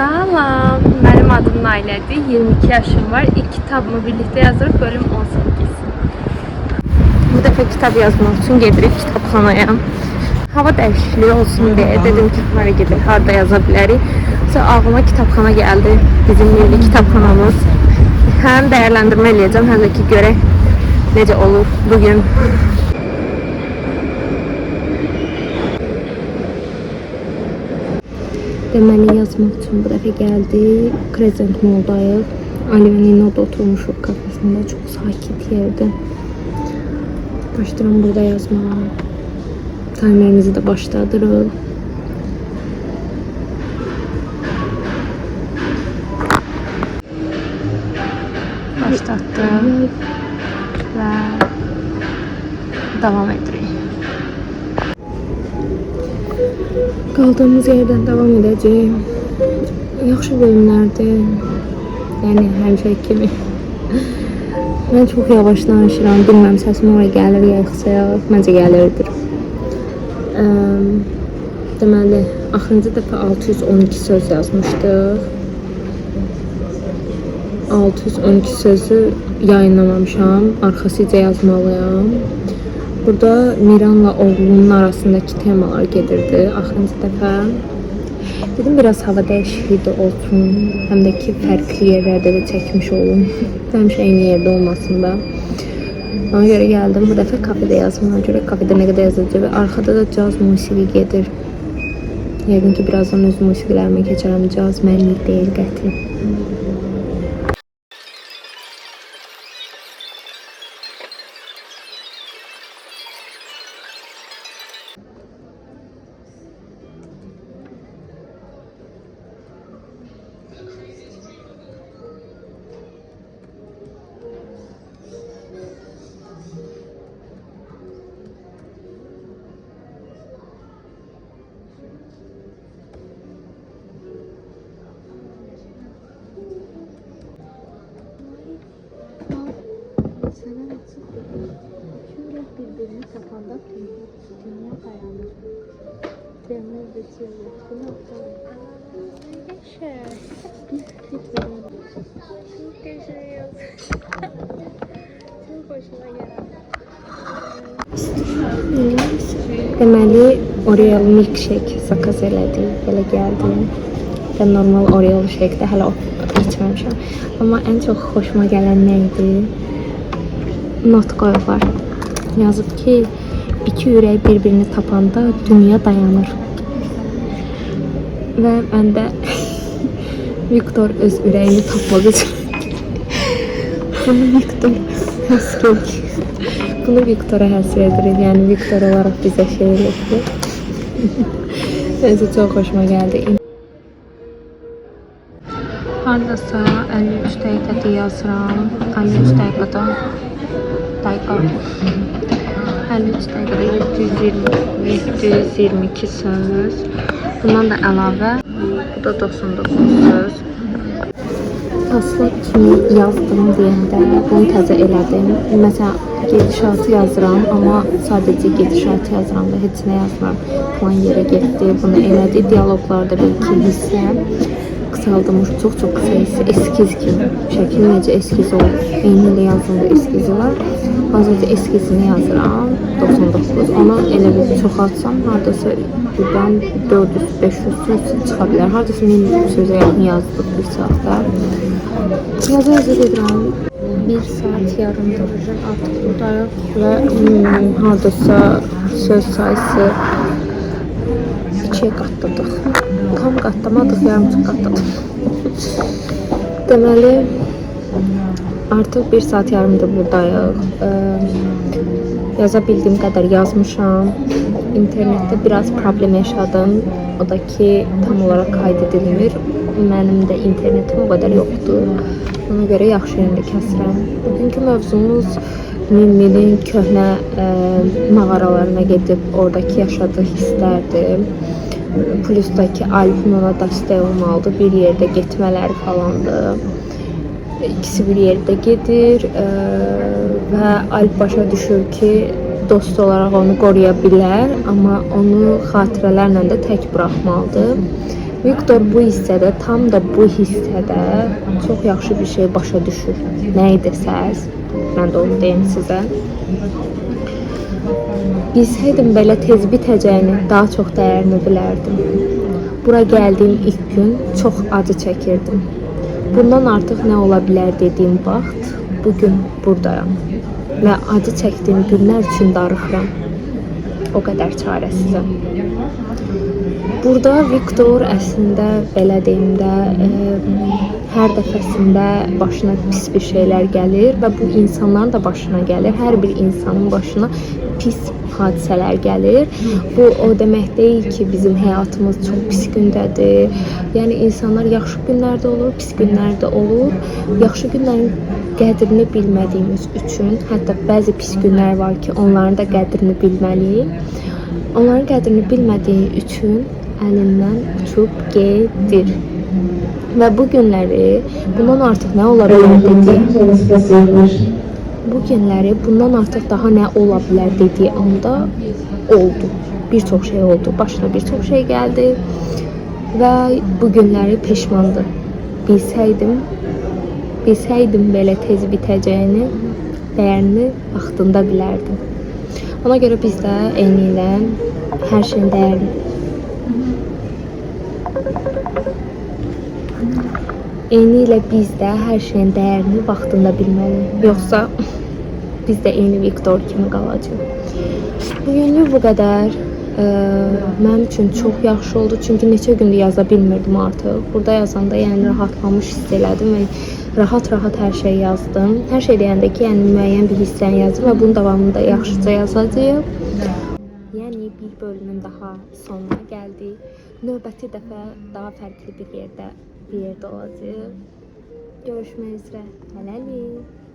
Salam, benim adım Nailədir, 22 yaşım var. İlk kitabımı birlikte yazırıq, bölüm 18. Bu dəfə kitab yazmaq üçün gedirik kitabxanaya. Hava dəyişikliyi olsun deyə dedim ki, hara gedir, harada yaza bilərik. Sonra ağlıma kitabxana gəldi, bizim milli kitabxanamız. Həm dəyərləndirmə eləyəcəm, həm də ki, görək necə olur bugün. Deməli yazmaq üçün bu dəfə gəldik. Crescent Mall'dayıq. Ali və Nina da oturmuşuq kafesində. Çox sakit yerdir. Başlayıram burada yazmağa. Timerimizi də başladırıq. Başlatdıq və davam edirik. Kaldığımız yerden devam edeceğim. Yaxşı bölümlərdir. Yəni həmişə kimi. Mən çox yavaş danışıram. Bilməm səsim oraya gəlir yoxsa yox. Məncə gəlirdir. Deməli, axırıncı dəfə 612 söz yazmışdıq. 612 sözü yayınlamamışam. Arxasıca yazmalıyam. Burada Miran'la oğlunun arasındaki temalar gedirdi axırıncı dəfə. Dedim biraz hava dəyişikliyi də olsun, həm də ki fərqli yerlərdə də çəkmiş olum. Həmişə eyni yerdə olmasın da. Ona görə gəldim bu dəfə kafedə yazmağa görə. Kafedə nə qədər yazacaq və arxada da caz musiqi gedir. Yəqin ki birazdan öz musiqilərimi keçərəm. Caz mənlik deyil qəti. Birbirini tapanda dünya dayanır. Demir ve çevre. Bu nokta. Çok teşekkür. Çok hoşuma geldi. Deməli, Oreo milkshake zakaz elədik, belə gəldi. Və normal Oreo shake də hələ içməmişəm. Amma ən çox xoşuma gələn nə idi? Not qoyublar. Yazıb ki, iki ürək bir-birini tapanda dünya dayanır. Və mən də Viktor öz ürəyini tapmaq üçün bunu Viktora həsr edirik. Yəni Viktor olaraq bizə şeir etdi. Neyse, çox xoşuma gəldi. Hardasa 53 dəqiqədə yazıram. 53 dəqiqədə 53 dəqiqədə 722 söz. Bundan da əlavə bu da 99 söz. Taslak kimi yazdım deyəndə bunu təzə elədim. Məsələn, gedişatı yazıram, amma sadəcə gedişatı yazıram da heç nə yazmıram. Plan yerə getdi, bunu elədi. Dialoqlarda bir-iki hissə qısaldım, çox qısa hissə, eskiz kimi. Şəkil necə eskiz olur, eyni ilə yazıldı eskizi var. Bazıca eskizini yazıram, 99. Onu elə bir çoxaltsam, haradasa buradan 400-500 söz çıxa bilər. Haradasa 1000 sözə yaxın yazdım bir saatdə. Yazı gedirəm. 1 saat yarımdır artıq buradayıq və haradasa söz sayısı 2-yə qatladıq. Tam qatlamadıq, yarımçıq qatladıq. Deməli, artıq 1 saat yarımdır buradayıq. Yaza bildiyim qədər yazmışam. İnternetdə biraz problem yaşadım. O da ki, tam olaraq kaydedilmir. Mənim də internetim o qədər yoxdur. Ona görə yaxşı yerində kəsirəm. Bugünkü mövzumuz Miminin köhnə mağaralarına gedib oradakı yaşadığı hisslərdir. Plusdakı Alpin ona dəstək olmalıdır. Bir yerdə getmələri falandır. İkisi bir yerdə gedir və Alp başa düşür ki, dost olaraq onu qoruya bilər, amma onu xatirələrlə də tək buraxmalıdır. Viktor bu hissədə, tam da bu hissədə çox yaxşı bir şey başa düşür. Nə desəz, mən də onu deyim sizə. Bilsəydim belə tez bitəcəyini, daha çox dəyərini bilərdim. Bura gəldiyim ilk gün çox acı çəkirdim. Bundan artıq nə ola bilər dediyim vaxt, bugün buradayam. Və acı çəkdiyim günlər üçün darıxıram. O qədər çarəsizəm. Burada Viktor əslində belə deyim də, hər dəfəsində başına pis bir şeylər gəlir və bu insanların da başına gəlir. Hər bir insanın başına pis hadisələr gəlir. Bu o demək deyil ki, bizim həyatımız çox pis gündədir. Yəni insanlar yaxşı günlərdə olur, pis günlərdə olur. Yaxşı günlərin qədrini bilmədiyimiz üçün, hətta bəzi pis günlər var ki, onların da qədrini bilməliyik. Onların qədrini bilmədiyi üçün əlindən uçub gedir. Və bu günləri bundan artıq nə ola bilər dediyi, bu günləri bundan artıq daha nə ola bilər dediyi anda oldu. Bir çox şey oldu. Başına bir çox şey gəldi və bu günləri peşmandır. Bilsəydim belə tez bitəcəyini, dəyərini vaxtında bilərdim. Ona görə biz də eyni ilə hər şeyin dəyərini biz də hər şeyin dəyərini vaxtında bilməliyik. Yoxsa biz də eyni Viktor kimi qalacağıq. Bugünlük bu qədər. Mənim üçün çox yaxşı oldu. Çünki neçə gündür yaza bilmirdim artıq. Burada yazanda yəni rahatlamış hiss elədim və rahat-rahat hər şey yazdım. Hər şey deyəndə ki, yəni müəyyən bir hissəni yazdım və bunun davamında yaxşıca yazacağım. Yəni bir bölümün daha sonuna gəldik. Növbəti dəfə daha fərqli bir yerdə olacaq. Görüşmək üzrə. Hələlik.